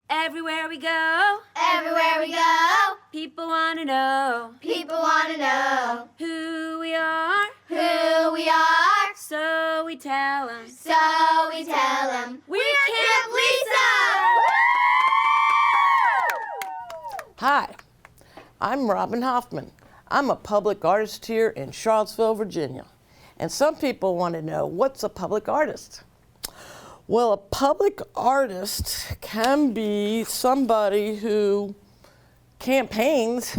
Everywhere we go, people want to know who we are, so we tell them, we can't please them. Hi, I'm Robin Hoffman. I'm a public artist here in Charlottesville, Virginia. And some people want to know, what's a public artist? Well, a public artist can be somebody who campaigns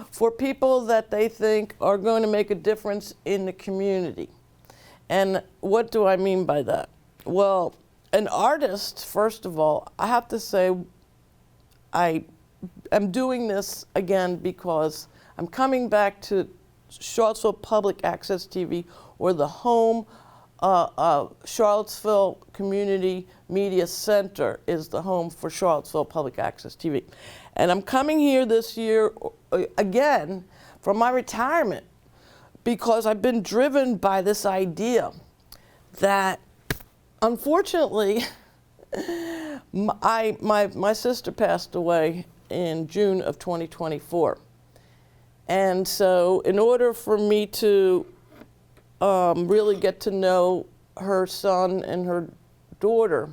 for people that they think are going to make a difference in the community. And what do I mean by that? Well, an artist, first of all, I have to say I am doing this again because I'm coming back to Charlottesville Public Access TV, or the home Charlottesville Community Media Center is the home for Charlottesville Public Access TV. And I'm coming here this year again from my retirement because I've been driven by this idea that, unfortunately, my sister passed away in June of 2024. And so in order for me to really get to know her son and her daughter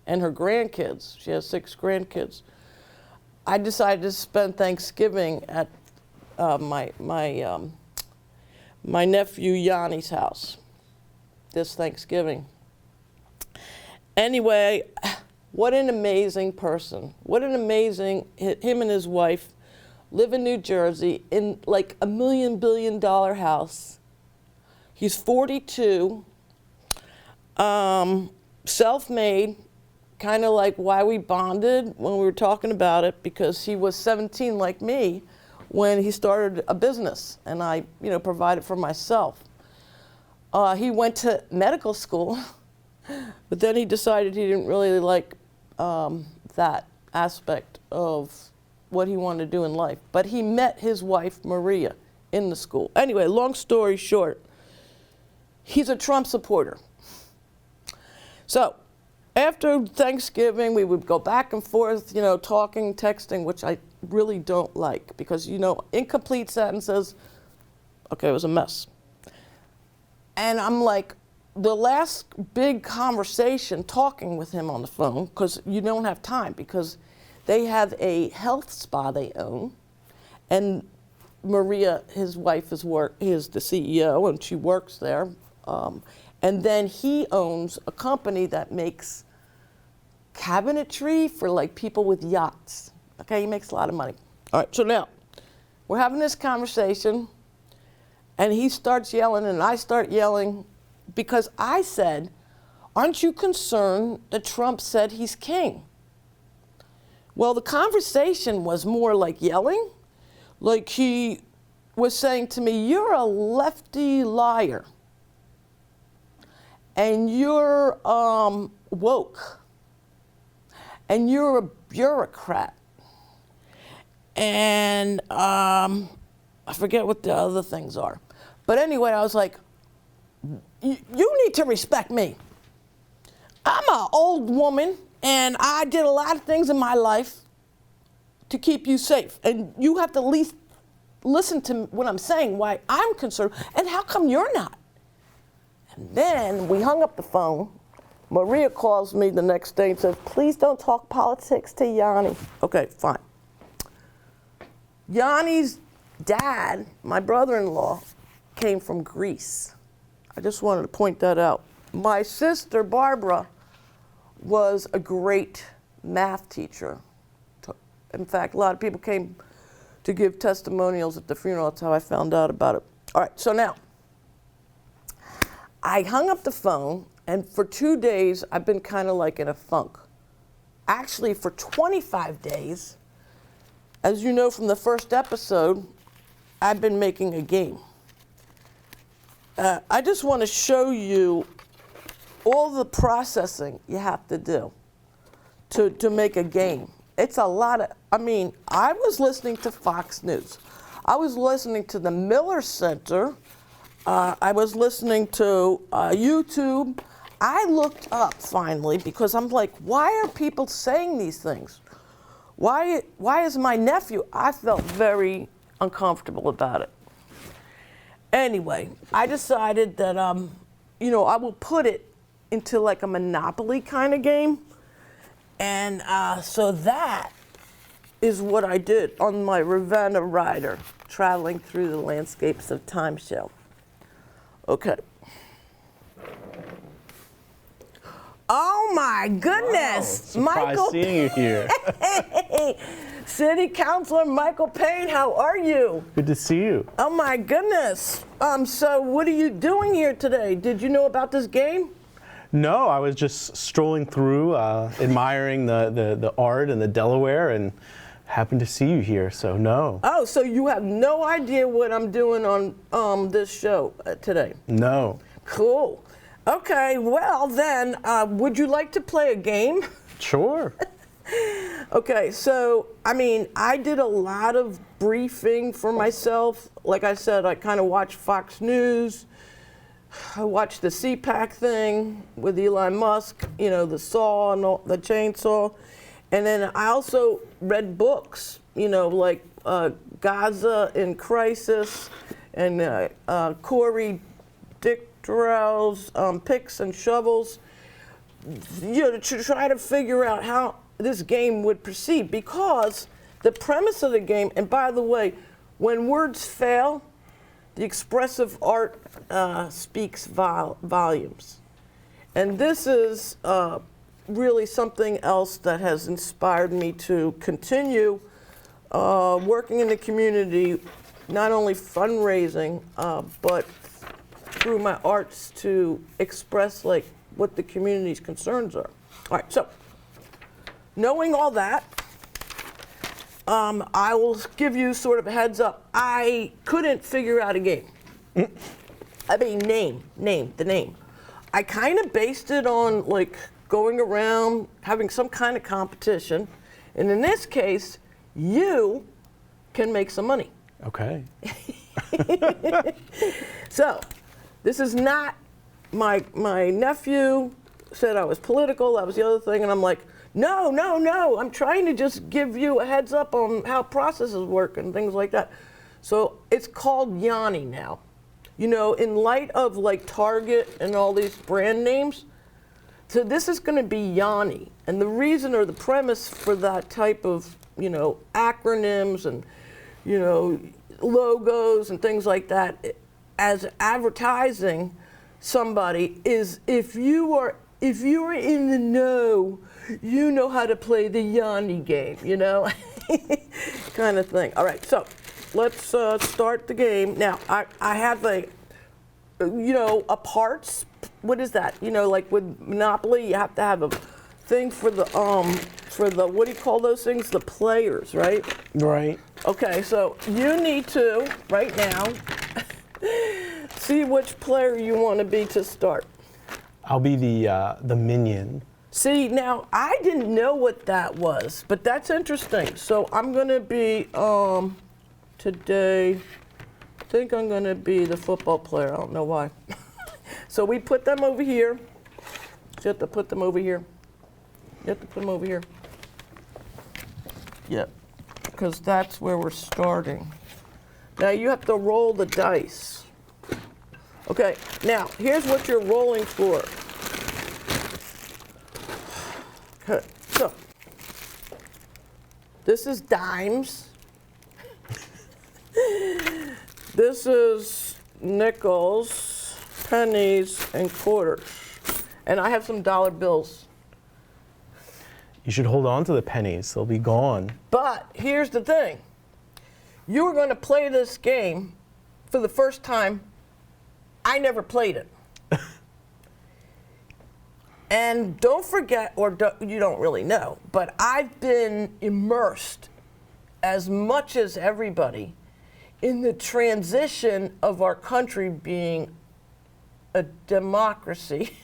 and her grandkids, she has 6 grandkids, I decided to spend Thanksgiving at my nephew Yanni's house this Thanksgiving. Anyway, what an amazing person. What an amazing, him and his wife live in New Jersey in like $1 million billion house. He's 42, self-made, kind of like why we bonded when we were talking about it, because he was 17 like me when he started a business, and I, provided for myself. He went to medical school, but then he decided he didn't really like that aspect of what he wanted to do in life. But he met his wife, Maria, in the school. Anyway, long story short, he's a Trump supporter. So after Thanksgiving, we would go back and forth, talking, texting, which I really don't like because, incomplete sentences, okay, it was a mess. And I'm like, the last big conversation talking with him on the phone, because you don't have time, because they have a health spa they own, and Maria, his wife, is the CEO, and she works there. And then he owns a company that makes cabinetry for like people with yachts. Okay, he makes a lot of money. All right, so now we're having this conversation, and he starts yelling, and I start yelling, because I said, aren't you concerned that Trump said he's king? Well, the conversation was more like yelling, like he was saying to me, you're a lefty liar, and you're woke, and you're a bureaucrat, and I forget what the other things are. But anyway, I was like, you need to respect me. I'm an old woman, and I did a lot of things in my life to keep you safe. And you have to at least listen to what I'm saying, why I'm concerned, and how come you're not? And then we hung up the phone. Maria calls me the next day and says, please don't talk politics to Yanni. Okay, fine. Yanni's dad, my brother-in-law, came from Greece. I just wanted to point that out. My sister, Barbara, was a great math teacher. In fact, a lot of people came to give testimonials at the funeral. That's how I found out about it. All right, so now, I hung up the phone, and for 2 days, I've been kind of like in a funk. Actually, for 25 days, as you know from the first episode, I've been making a game. I just want to show you all the processing you have to do to make a game. It's a lot of, I was listening to Fox News. I was listening to the Miller Center. I was listening to YouTube. I looked up finally because I'm like, why are people saying these things? Why is my nephew? I felt very uncomfortable about it. Anyway, I decided that, I will put it into like a Monopoly kind of game. And so that is what I did on my Rivanna rider, traveling through the landscapes of time show. Okay. Oh my goodness, Wow, Michael. seeing you here. Hey, City Councilor Michael Payne, how are you? Good to see you. Oh my goodness. So what are you doing here today? Did you know about this game? No, I was just strolling through, admiring the art and the Delaware, and happened to see you here, so no. Oh, so you have no idea what I'm doing on this show today? No. Cool. Okay, well then, would you like to play a game? Sure. Okay, so, I did a lot of briefing for myself. Like I said, I kind of watched Fox News. I watched the CPAC thing with Elon Musk, the saw and the chainsaw. And then I also read books, like Gaza in Crisis and Cory Doctorow's Picks and Shovels, to try to figure out how this game would proceed. Because the premise of the game, and by the way, when words fail, the expressive art speaks volumes. And this is really something else that has inspired me to continue working in the community, not only fundraising, but through my arts to express like what the community's concerns are. All right, so knowing all that, I will give you sort of a heads up. I couldn't figure out a game. Name, the name. I kind of based it on like going around, having some kind of competition. And in this case, you can make some money. Okay. So, this is not, my nephew said I was political, that was the other thing, and I'm like, no, I'm trying to just give you a heads up on how processes work and things like that. So, it's called Yanni now. In light of like Target and all these brand names, so this is going to be Yanni. And the reason or the premise for that type of, acronyms and, logos and things like that as advertising somebody is if you are in the know, you know how to play the Yanni game, kind of thing. All right, so let's start the game. Now, I have a parts. What is that? Like with Monopoly, you have to have a thing for the what do you call those things? The players, right? Right. Okay, so you need to right now see which player you want to be to start. I'll be the minion. See, now I didn't know what that was, but that's interesting. So I'm going to be today. I think I'm going to be the football player. I don't know why. So we put them over here. You have to put them over here. You have to put them over here. Yep, because that's where we're starting. Now you have to roll the dice. Okay, now here's what you're rolling for. Okay, so this is dimes. This is nickels, pennies, and quarters. And I have some dollar bills. You should hold on to the pennies. They'll be gone. But here's the thing. You're going to play this game for the first time. I never played it. And don't forget, you don't really know, but I've been immersed as much as everybody in the transition of our country being a democracy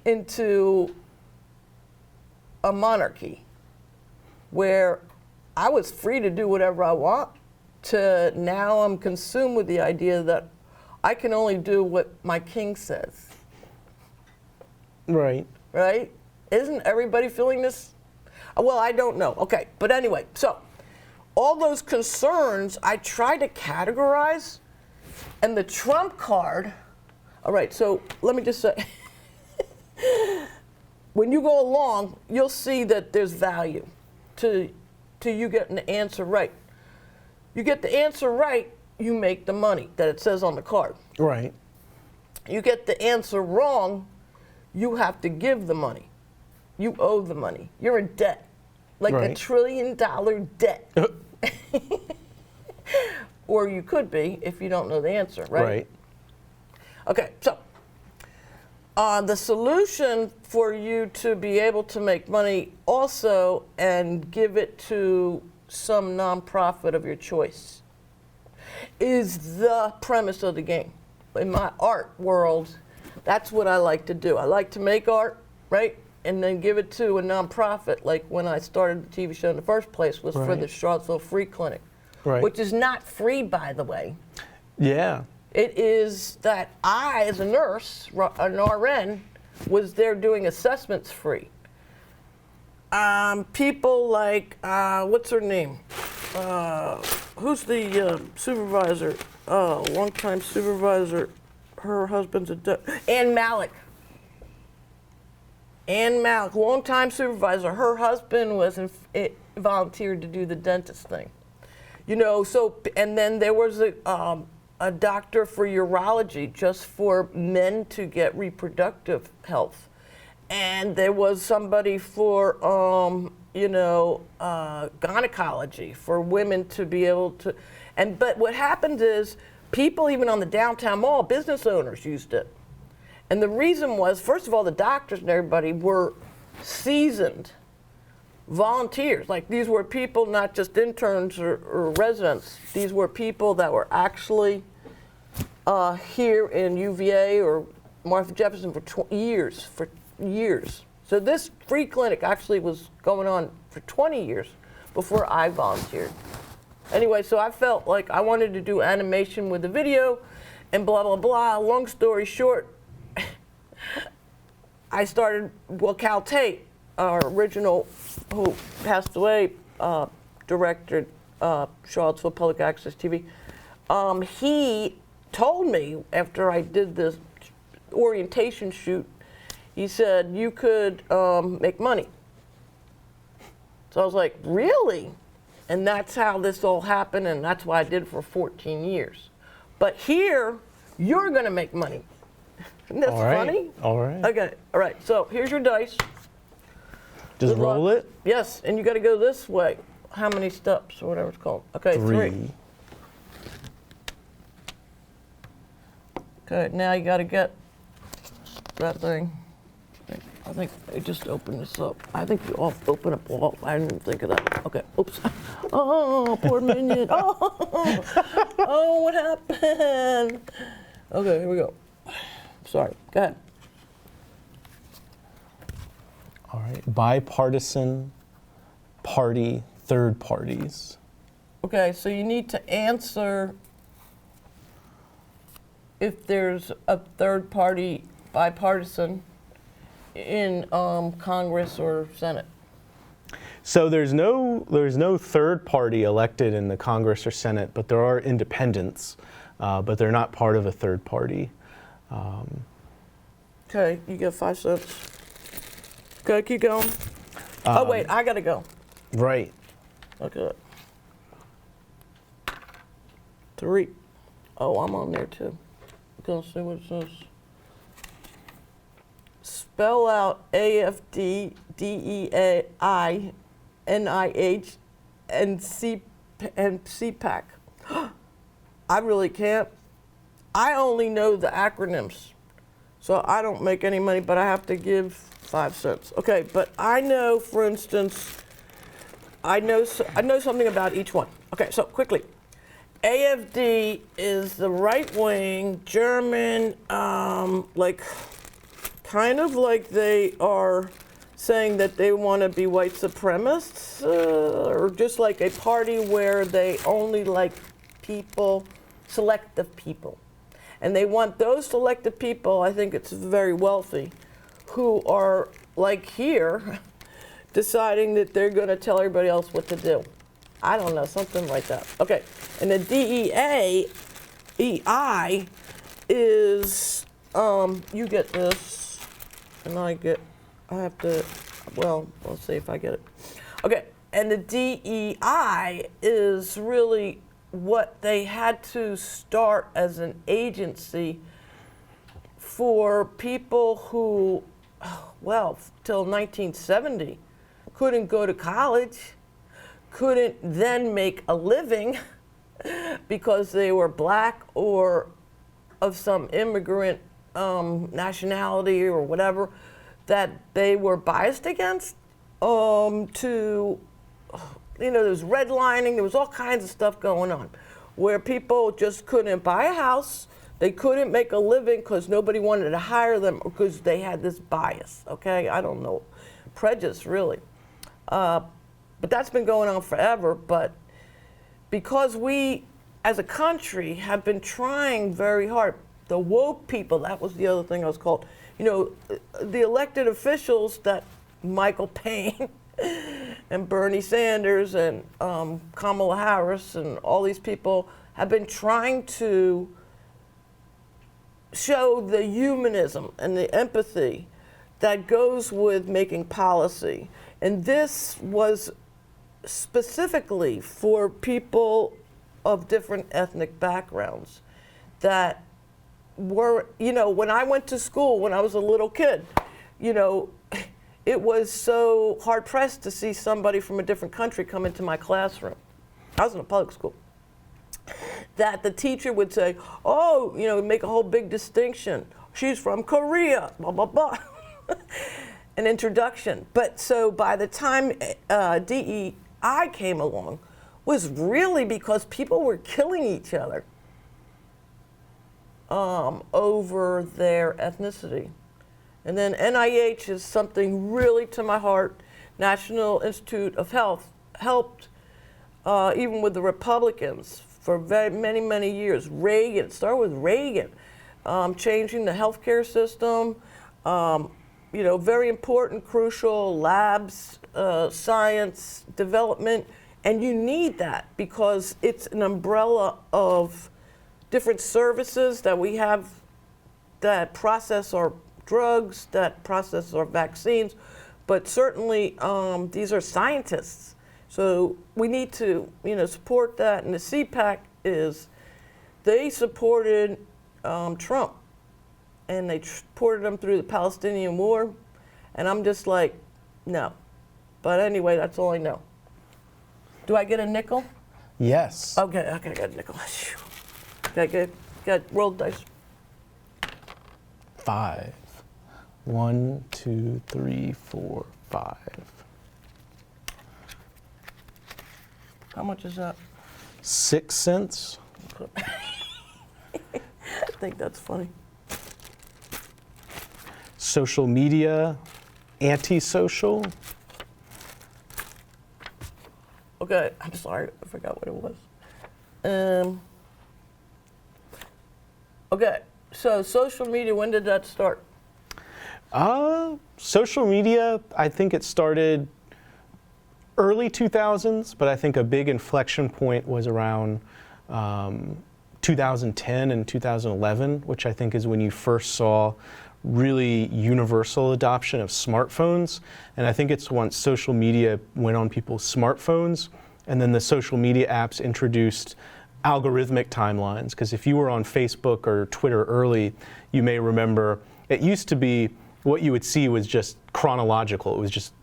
into a monarchy, where I was free to do whatever I want, to now I'm consumed with the idea that I can only do what my king says. Right. right? Isn't everybody feeling this? Well, I don't know. Okay, but anyway, so all those concerns I try to categorize, and the trump card, all right, so let me just say, when you go along, you'll see that there's value to you getting the answer right. You get the answer right, you make the money that it says on the card. Right. You get the answer wrong, you have to give the money. You owe the money. You're in debt, like Right. $1 trillion debt. Or you could be if you don't know the answer, right? Right. Okay, so the solution for you to be able to make money also and give it to some nonprofit of your choice is the premise of the game. In my art world, that's what I like to do. I like to make art, right? And then give it to a nonprofit, like when I started the TV show in the first place was for Right. the Charlottesville Free Clinic, Right. which is not free, by the way. Yeah. It is that I, as a nurse, an RN, was there doing assessments free. People like, what's her name? Who's the supervisor? Longtime supervisor. Her husband's Ann Malik. Ann Malik, longtime supervisor. Her husband was volunteered to do the dentist thing. You know, so, and then there was a doctor for urology just for men to get reproductive health. And there was somebody for, gynecology, for women to be able to, but what happened is people even on the downtown mall, business owners used it. And the reason was, first of all, the doctors and everybody were seasoned volunteers. Like these were people, not just interns or residents. These were people that were actually here in UVA or Martha Jefferson for years. So this free clinic actually was going on for 20 years before I volunteered. Anyway, so I felt like I wanted to do animation with the video and blah, blah, blah. Long story short, I started, Cal Tate, our original, who passed away, director, Charlottesville Public Access TV, he told me after I did this orientation shoot, he said, you could make money. So I was like, really? And that's how this all happened, and that's why I did it for 14 years. But here, you're gonna make money. Isn't that funny? All right. Okay, all right, so here's your dice. Just Good roll luck. it. Yes, and you gotta go this way. How many steps, or whatever it's called? Okay, 3. Okay, now you gotta get that thing. I think I just opened this up. I think you all open up all. I didn't even think of that. Okay, oops. Oh, poor minion. Oh, what happened? Okay, here we go. Sorry, go ahead. All right. Bipartisan, party, third parties. Okay, so you need to answer if there's a third party bipartisan in Congress or Senate. So there's no third party elected in the Congress or Senate, but there are independents, but they're not part of a third party. Okay, you get 5 cents. Okay, keep going. Oh wait, I gotta go. Right. Okay. 3. Oh, I'm on there too. Let's see what it says. Spell out AFD, DEI, NIH, and CPAC. I really can't. I only know the acronyms, so I don't make any money, but I have to give 5 cents. Okay, but I know, for instance, I know something about each one. Okay, so quickly. AFD is the right-wing German, kind of like they are saying that they want to be white supremacists, or just like a party where they only like people, selective people. And they want those selective people, I think it's very wealthy, who are like here deciding that they're going to tell everybody else what to do. I don't know, something like that. Okay, and the EI is, you get this, and I have to, well, we'll see if I get it. Okay, and the DEI is really what they had to start as an agency for people who, well, till 1970, couldn't go to college, couldn't then make a living because they were black or of some immigrant nationality or whatever that they were biased against. There was redlining, there was all kinds of stuff going on where people just couldn't buy a house, they couldn't make a living because nobody wanted to hire them because they had this bias, okay? I don't know, prejudice really. But that's been going on forever, but because we as a country have been trying very hard, the woke people, that was the other thing I was called, the elected officials that Michael Payne and Bernie Sanders and Kamala Harris and all these people have been trying to show the humanism and the empathy that goes with making policy. And this was specifically for people of different ethnic backgrounds that were, when I went to school when I was a little kid, it was so hard pressed to see somebody from a different country come into my classroom. I was in a public school. That the teacher would say, make a whole big distinction. She's from Korea, blah, blah, blah. An introduction. But so by the time DEI came along, was really because people were killing each other over their ethnicity. And then NIH is something really to my heart. National Institute of Health helped, even with the Republicans, for many, many years. Reagan, it started with Reagan, changing the healthcare system, very important, crucial labs, science, development, and you need that because it's an umbrella of different services that we have that process our drugs, that process our vaccines, but certainly these are scientists. So we need to, support that. And the CPAC they supported Trump, and they supported him through the Palestinian war, and I'm just like, no. But anyway, that's all I know. Do I get a nickel? Yes. Okay, I got a nickel. Got rolled dice. 5. 1, 2, 3, 4, 5. How much is that? 6 cents. I think that's funny. Social media, antisocial. Okay, I'm sorry, I forgot what it was. Okay, so social media, when did that start? Social media, I think it started early 2000s, but I think a big inflection point was around 2010 and 2011, which I think is when you first saw really universal adoption of smartphones. And I think it's once social media went on people's smartphones, and then the social media apps introduced algorithmic timelines. Because if you were on Facebook or Twitter early, you may remember it used to be what you would see was just chronological. It was just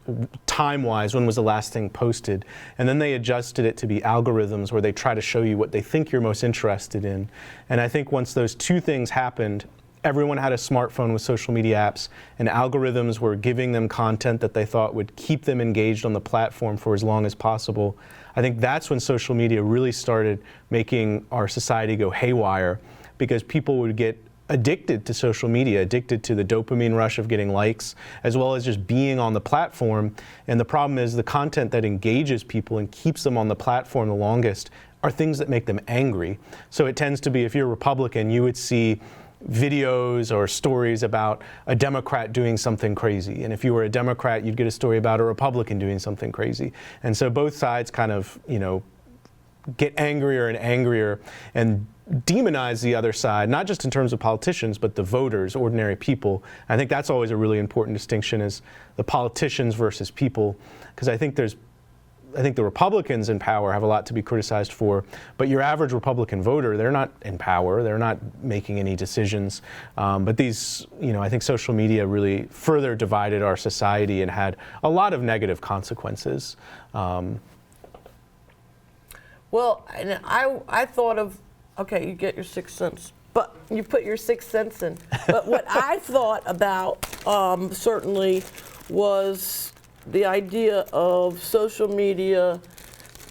time-wise, when was the last thing posted? And then they adjusted it to be algorithms where they try to show you what they think you're most interested in. And I think once those two things happened, everyone had a smartphone with social media apps, and algorithms were giving them content that they thought would keep them engaged on the platform for as long as possible. I think that's when social media really started making our society go haywire, because people would get addicted to social media, addicted to the dopamine rush of getting likes, as well as just being on the platform. And the problem is the content that engages people and keeps them on the platform the longest are things that make them angry. So it tends to be, if you're a Republican, you would see videos or stories about a Democrat doing something crazy. And if you were a Democrat, you'd get a story about a Republican doing something crazy. And so both sides kind of, get angrier and angrier and demonize the other side, not just in terms of politicians, but the voters, ordinary people. I think that's always a really important distinction, is the politicians versus people, because I think the Republicans in power have a lot to be criticized for, but your average Republican voter, they're not in power, they're not making any decisions. But these, I think social media really further divided our society and had a lot of negative consequences. Well, and I thought of, okay, you get your 6 cents, but you put your 6 cents in. But what I thought about certainly was the idea of social media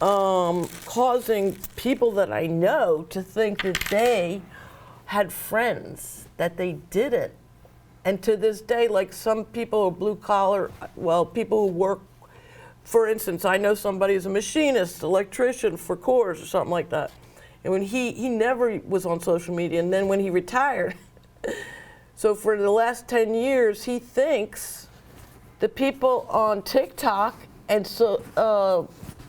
causing people that I know to think that they had friends, that they didn't. And to this day, like some people are blue collar, well, people who work, for instance, I know somebody who's a machinist, electrician for Coors or something like that. And when he never was on social media, and then when he retired, so for the last 10 years, he thinks the people on TikTok and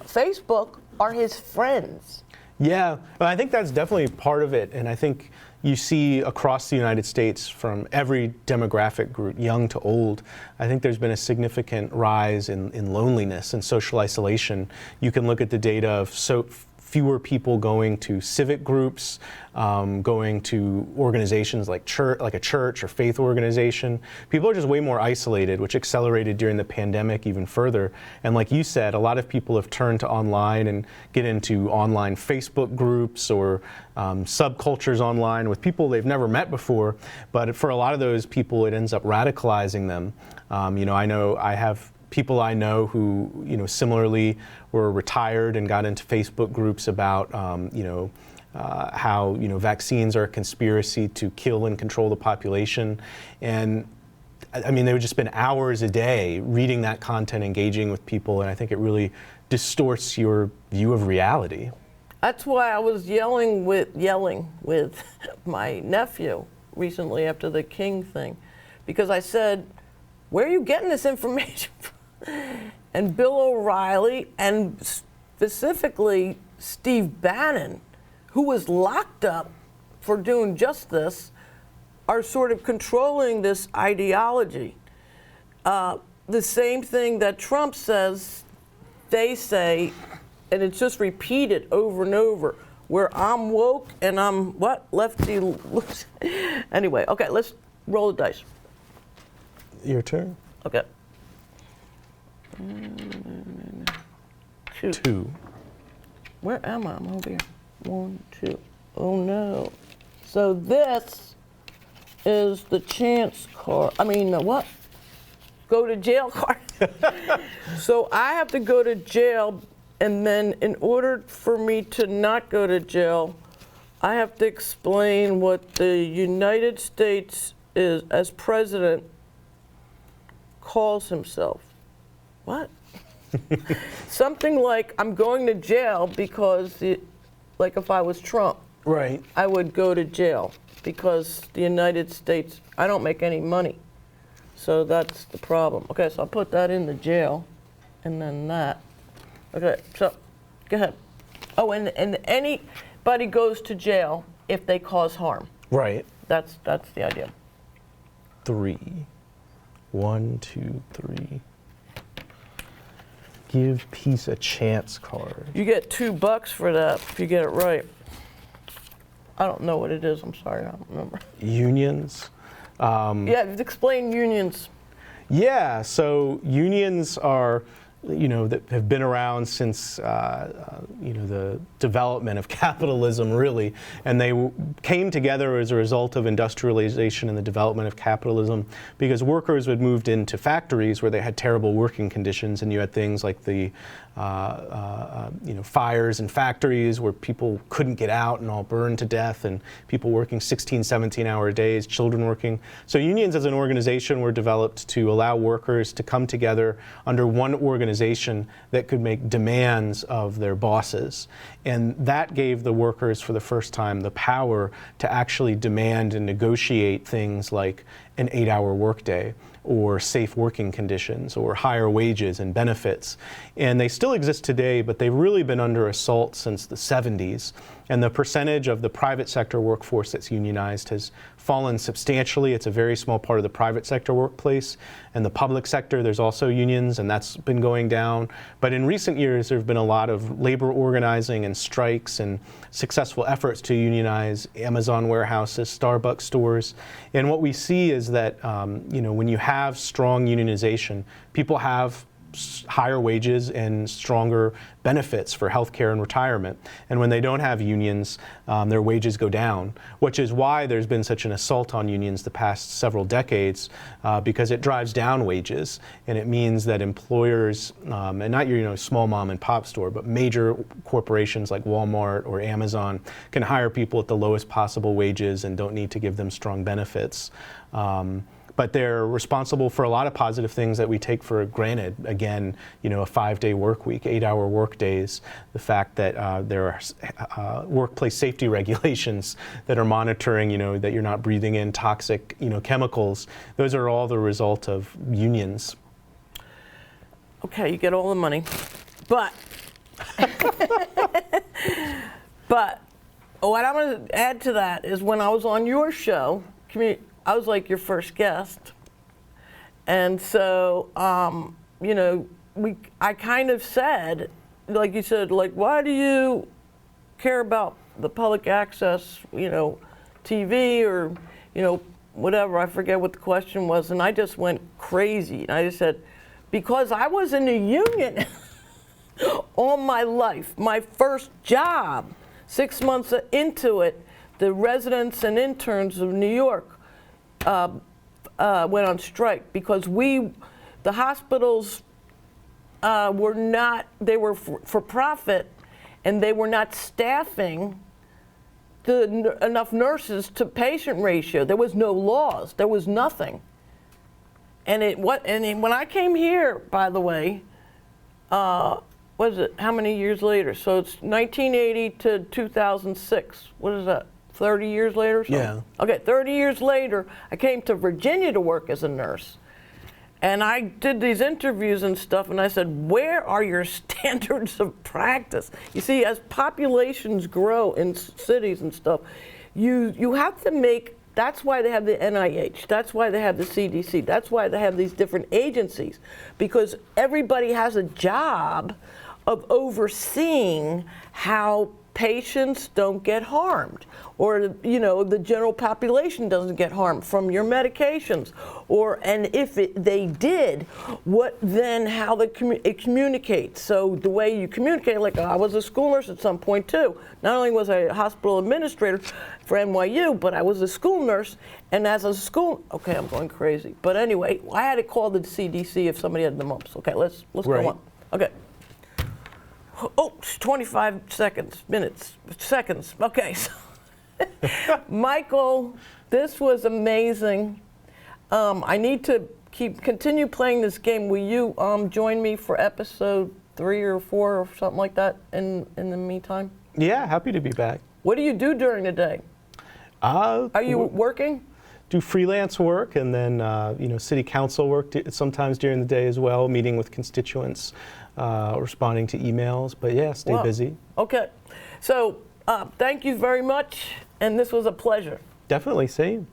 Facebook are his friends. Yeah, well, I think that's definitely part of it. And I think you see across the United States from every demographic group, young to old, I think there's been a significant rise in loneliness and social isolation. You can look at the data of fewer people going to civic groups, going to organizations like a church or faith organization. People are just way more isolated, which accelerated during the pandemic even further. And like you said, a lot of people have turned to online and get into online Facebook groups or subcultures online with people they've never met before. But for a lot of those people, it ends up radicalizing them. I have people I know who, similarly were retired and got into Facebook groups about, how, vaccines are a conspiracy to kill and control the population. And I mean, they would just spend hours a day reading that content, engaging with people, and I think it really distorts your view of reality. That's why I was yelling with my nephew recently after the King thing, because I said, where are you getting this information from? And Bill O'Reilly, and specifically Steve Bannon, who was locked up for doing just this, are sort of controlling this ideology. The same thing that Trump says, they say, and it's just repeated over and over, where I'm woke and I'm what? Lefty. Anyway, okay, let's roll the dice. Your turn. Okay. Two. Where am I? I'm over here. 1, 2. Oh no. So this is the chance card. I mean, what? Go to jail card. So I have to go to jail, and then in order for me to not go to jail, I have to explain what the United States is, as president, calls himself. What? Something like, I'm going to jail because, like if I was Trump, right, I would go to jail because the United States, I don't make any money. So that's the problem. Okay, so I'll put that in the jail, and then that. Okay, so go ahead. Oh, and anybody goes to jail if they cause harm. Right. That's the idea. 3. 1, 2, 3. Give peace a chance card. You get $2 for that if you get it right. I don't know what it is. I'm sorry, I don't remember. Unions. Yeah, explain unions. Yeah, so unions are, that have been around since, the development of capitalism, really. And they came together as a result of industrialization and the development of capitalism, because workers had moved into factories where they had terrible working conditions, and you had things like the fires in factories where people couldn't get out and all burned to death, and people working 16, 17-hour days, children working. So unions as an organization were developed to allow workers to come together under one organization organization that could make demands of their bosses. And that gave the workers, for the first time, the power to actually demand and negotiate things like an 8-hour workday, or safe working conditions, or higher wages and benefits. And they still exist today, but they've really been under assault since the 70s. And the percentage of the private sector workforce that's unionized has fallen substantially. It's a very small part of the private sector workplace. And the public sector, there's also unions, and that's been going down. But in recent years, there have been a lot of labor organizing and strikes and successful efforts to unionize Amazon warehouses, Starbucks stores. And what we see is that when you have strong unionization, people have higher wages and stronger benefits for healthcare and retirement. And when they don't have unions, their wages go down, which is why there's been such an assault on unions the past several decades, because it drives down wages. And it means that employers, and not your small mom and pop store, but major corporations like Walmart or Amazon can hire people at the lowest possible wages and don't need to give them strong benefits. But they're responsible for a lot of positive things that we take for granted. Again, a 5-day work week, 8-hour work days, the fact that there are workplace safety regulations that are monitoring, that you're not breathing in toxic, chemicals. Those are all the result of unions. Okay, you get all the money, but what I'm going to add to that is when I was on your show, I was like your first guest, and so I kind of said, like you said, like, why do you care about the public access, TV or whatever? I forget what the question was, and I just went crazy, and I just said, because I was in a union all my life. My first job, 6 months into it, the residents and interns of New York went on strike because the hospitals were not, they were for profit, and they were not staffing enough nurses to patient ratio. There was no laws, there was nothing. And when I came here, by the way, how many years later? So it's 1980 to 2006. What is that? 30 years later? Yeah. Okay, 30 years later, I came to Virginia to work as a nurse. And I did these interviews and stuff, and I said, where are your standards of practice? You see, as populations grow in cities and stuff, you have to make, that's why they have the NIH, that's why they have the CDC, that's why they have these different agencies, because everybody has a job of overseeing how patients don't get harmed, or the general population doesn't get harmed from your medications, and if they did, how it communicates. So the way you communicate, like I was a school nurse at some point too. Not only was I a hospital administrator for NYU, but I was a school nurse, and as a school, okay, I'm going crazy, but anyway, I had to call the CDC if somebody had the mumps. Okay, let's Right. go on. Okay. Oh, 25 seconds. Okay, so Michael, this was amazing. I need to continue playing this game. Will you join me for episode 3 or 4 or something like that in the meantime? Yeah, happy to be back. What do you do during the day? Are you working? Do freelance work, and then city council work sometimes during the day as well, meeting with constituents, responding to emails. But yeah, stay busy. Okay, so thank you very much, and this was a pleasure. Definitely, same.